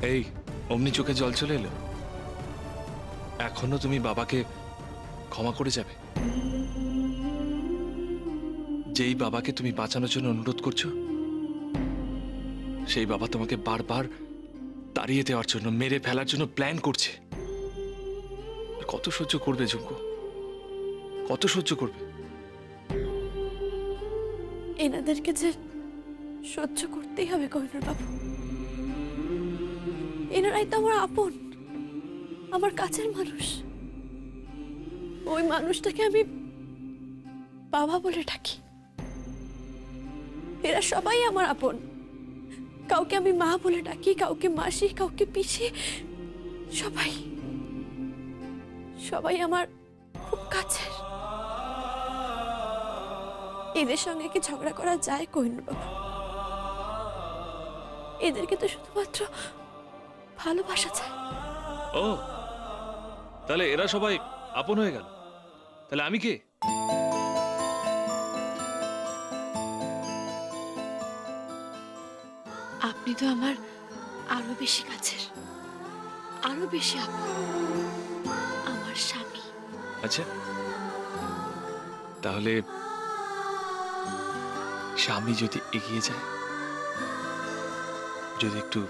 এই অমনি চোখে জল চলে এলো? এখনো তুমি বাবাকে ক্ষমা করে যাবে? যেই বাবাকে তুমি বাঁচানোর জন্য অনুরোধ করছো, সেই বাবা তোমাকে বারবার তাড়িয়ে দেওয়ার জন্য, মেরে ফেলার জন্য প্ল্যান করছে। কত সহ্য করবে ঝুমকো, কত সহ্য করবে? এনাদেরকে যে সহ্য করতেই হবে কোহিনূর বাবু। এনারাই তো আমার আপন, আমার কাছের মানুষ। ওই মানুষটাকে আমি বাবা বলে ডাকি। এরা সবাই আমার আপন। কাউকে আমি মা বলে ডাকি, কাউকে মাসি, কাউকে পিসি। সবাই সবাই আমার খুব কাছের। এদের সঙ্গে কি ঝগড়া করা যায় কোহিনূর বাবু? এদেরকে তো শুধুমাত্র ভালোবাসা চায়। ও, তাহলে এরা সবাই আপন হয়ে গেল? তাহলে আমি কে? আপনি তো আমার আরো বেশি কাছের, আরো বেশি আপন, আমার স্বামী। আচ্ছা, তাহলে স্বামী যদি এগিয়ে যায়, যদি একটু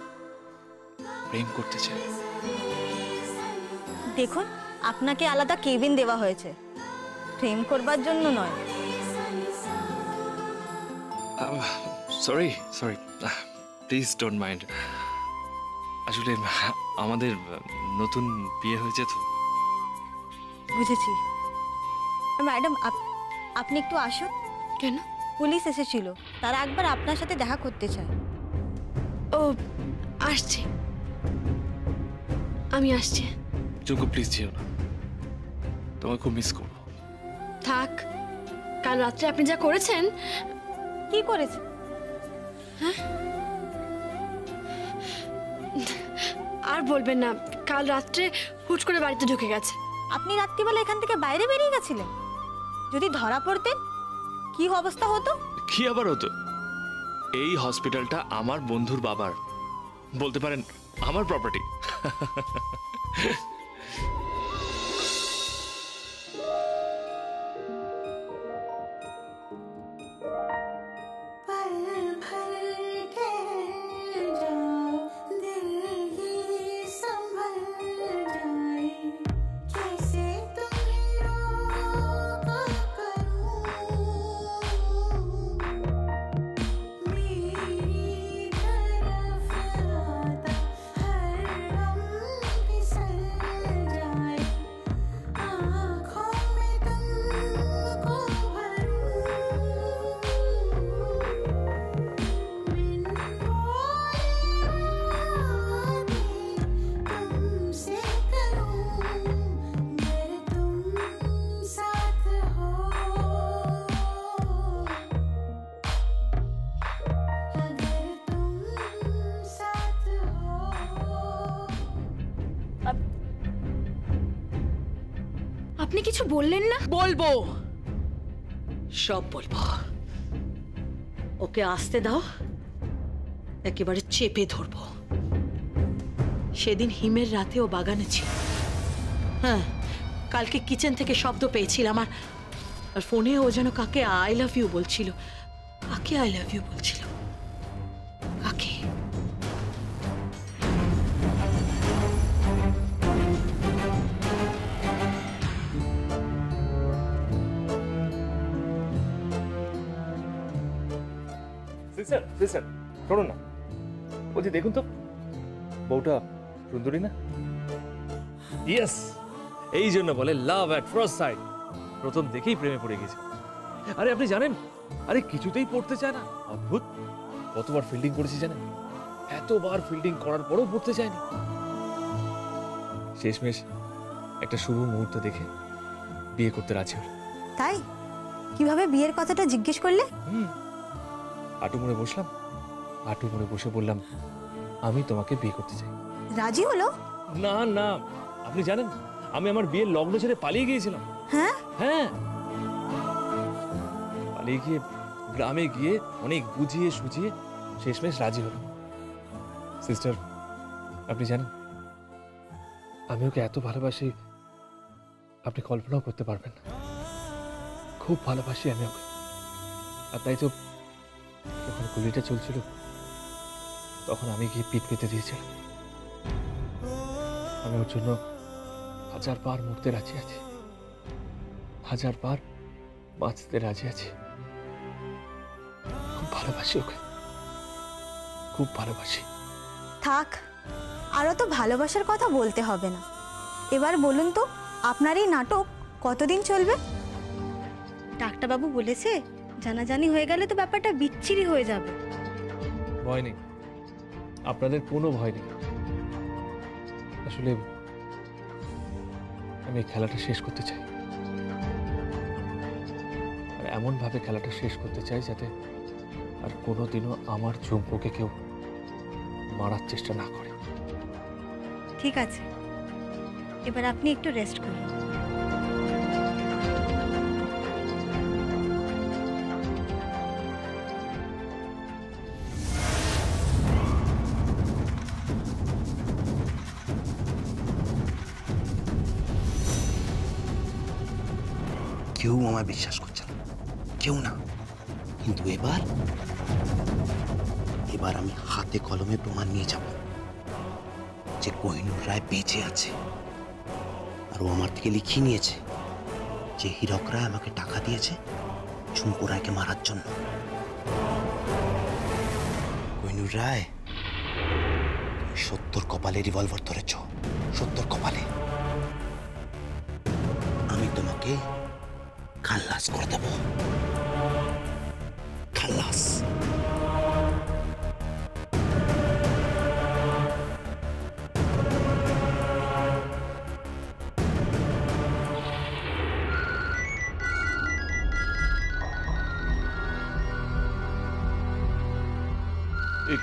প্রেম করতে চায়? দেখুন, আপনাকে আলাদা কেবিন দেওয়া হয়েছে, প্রেম করবার জন্য নয়। Sorry sorry, please don't mind. আসলে আমাদের নতুন বিয়ে হয়েছে তো। বুঝেছি। ম্যাডাম, আপনি একটু আসুন। কেন? পুলিশ এসেছিল, তারা একবার আপনার সাথে দেখা করতে চায়। ও, আসছি, আমি আসছি। চুকু প্লিজ যেও না, তোমাকে খুব মিস করবো। থাক, কাল রাত্রে আপনি যা করেছেন। কি করেছে? হ্যাঁ, আর বলবেন না। কাল রাত্রে হুট করে বাড়িতে ঢুকে গেছে। আপনি রাত্রিবেলা এখান থেকে বাইরে বেরিয়ে গেছিলেন? যদি ধরা পড়তেন কি অবস্থা হতো? কি আবার হতো? এই হসপিটালটা আমার বন্ধুর বাবার, বলতে পারেন আমার প্রপার্টি। আপনি কিছু বললেন না? বলবো, সব বলবো। ওকে আসতে দাও, একেবারে চেপে ধরবো। সেদিন হিমের রাতে ও বাগানে ছিল। হ্যাঁ, কালকে কিচেন থেকে শব্দ পেয়েছিলাম, আর ফোনে ও যেন কাকে আই লাভ ইউ বলছিল। কাকে আই লাভ ইউ বলছিল? কাকে? সিস্টার সিস্টার শোনো না, বলছি দেখুন তো, বউটা সুন্দরী না? ইয়েস, এই জন্য বলে লাভ অ্যাট ফার্স্ট সাইট। প্রথম দেখেই প্রেমে পড়ে গেছে। আরে আপনি জানেন, আরে কিছুতেই পড়তে চায় না। অদ্ভুত, কতবার ফিল্ডিং করেছি জানেন? এতবার ফিল্ডিং করার পরও পড়তে চায়নি। শেষমেশ একটা শুভ মুহূর্ত দেখে বিয়ে করতে রাজি হল। তাই? কিভাবে বিয়ের কথাটা জিজ্ঞেস করলে? হাঁটু মুড়ে বসলাম, হাঁটু মুড়ে বসে বললাম, আমি তোমাকে বিয়ে করতে চাই। রাজি হলো? না না, আপনি জানেন আমি আমার বিয়ের লগ্ন ছেড়ে পালিয়ে গিয়েছিলাম। হ্যাঁ হ্যাঁ, পালিয়ে গিয়ে গ্রামে গিয়ে অনেক বুঝিয়ে সুঝিয়ে শেষমেশ রাজি হলো। সিস্টার, আপনি জানেন আমি ওকে এত ভালোবাসি আপনি কল্পনাও করতে পারবেন না। খুব ভালোবাসি আমি ওকে। আর তাই তো যখন গুলিটা চলছিল তখন আমি গিয়ে পিঠ পেতে দিয়েছিলাম। আমি ওর জন্য 1000 বার মরতে রাজি আছি, 1000 বার বাঁচতে রাজি আছি। খুব ভালোবাসি ওকে, খুব ভালোবাসি। থাক, আরও তো ভালোবাসার কথা বলতে হবে না। এবার বলুন তো, আপনার এই নাটক কতদিন চলবে? ডাক্তারবাবু বলেছে জানাজানি হয়ে গেলে তো ব্যাপারটা বিচ্ছিরি হয়ে যাবে। ভয় নেই, আপনাদের কোনো ভয় নেই। আসলে আমি এই খেলাটা শেষ করতে চাই, আর এমন ভাবে খেলাটা শেষ করতে চাই যাতে আর কোনোদিনও আমার ঝুমকোকে কেউ মারার চেষ্টা না করে। ঠিক আছে, এবার আপনি একটু রেস্ট করুন। কেউ আমায় বিশ্বাস করছে না, কেউ না। কিন্তু এবার আমি হাতে কলমে প্রমাণ নিয়ে যাব যে কোহিনূর রায় বেঁচে আছে। আর ও আমার থেকে লিখিয়ে নিয়েছে যে হীরক রায় আমাকে টাকা দিয়েছে ঝুমকো রায়কে মারার জন্য। কোহিনূর রায়, তুমি 70 কপালে রিভলভার ধরেছ, 70 কপালে। আমি তোমাকে খালাস করে দেব, খালাস।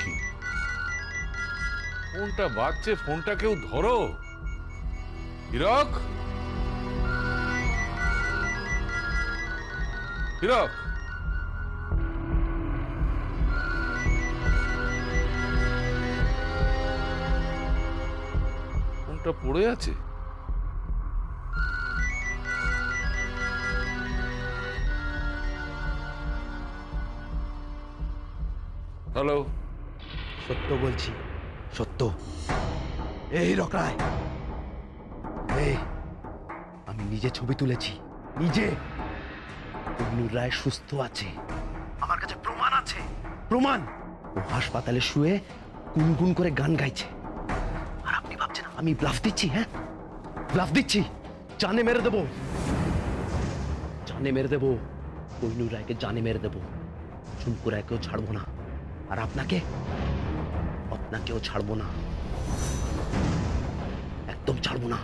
কি ফোনটা বাজছে, ফোনটা কেউ ধরো। হীরক, হীরক, ফোনটা পড়ে আছে। হ্যালো, সত্য বলছি, সত্য। এই হীরক রায়, এই আমি নিজে ছবি তুলেছি, নিজে। কোহিনূর রায় সুস্থ আছে, আমার কাছে প্রমাণ আছে, প্রমাণ। ও হাসপাতালে শুয়ে গুনগুন করে গান গাইছে। আর আপনি ভাবছেন আমি ব্লাফ দিচ্ছি? হ্যাঁ, ব্লাফ দিচ্ছি? জানে মেরে দেবো, জানে মেরে দেবো। কোহিনূর রায়কে জানে মেরে দেবো, ঝুমকো রায়কেও ছাড়বো না। আর আপনাকেও ছাড়বো না, একদম ছাড়বো না।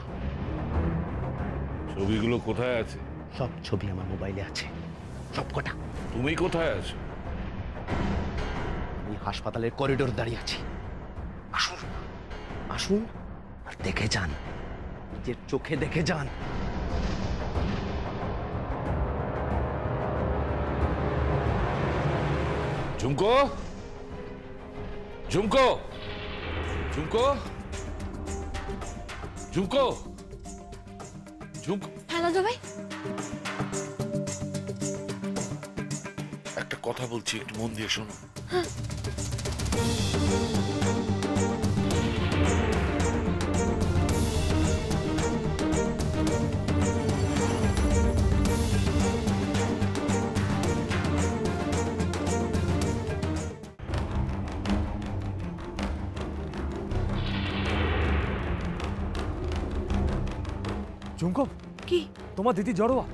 ছবিগুলো কোথায় আছে? সব ছবি আমার মোবাইলে আছে, সব কটা। তুমি কোথায় আছো? আমি হাসপাতালের করিডোর দাঁড়িয়ে আছি। আসুন, আসুন আর দেখে যান, নিজের চোখে দেখে যান। ঝুমকো, ঝুমকো, ঝুমকো, ঝুমকো, ঝুমকো। হ্যালো ভাই, একটা কথা বলছি, একটু মন দিয়ে শোনো। ঝুমকো, কি তোমার দিদি জড়োয়া।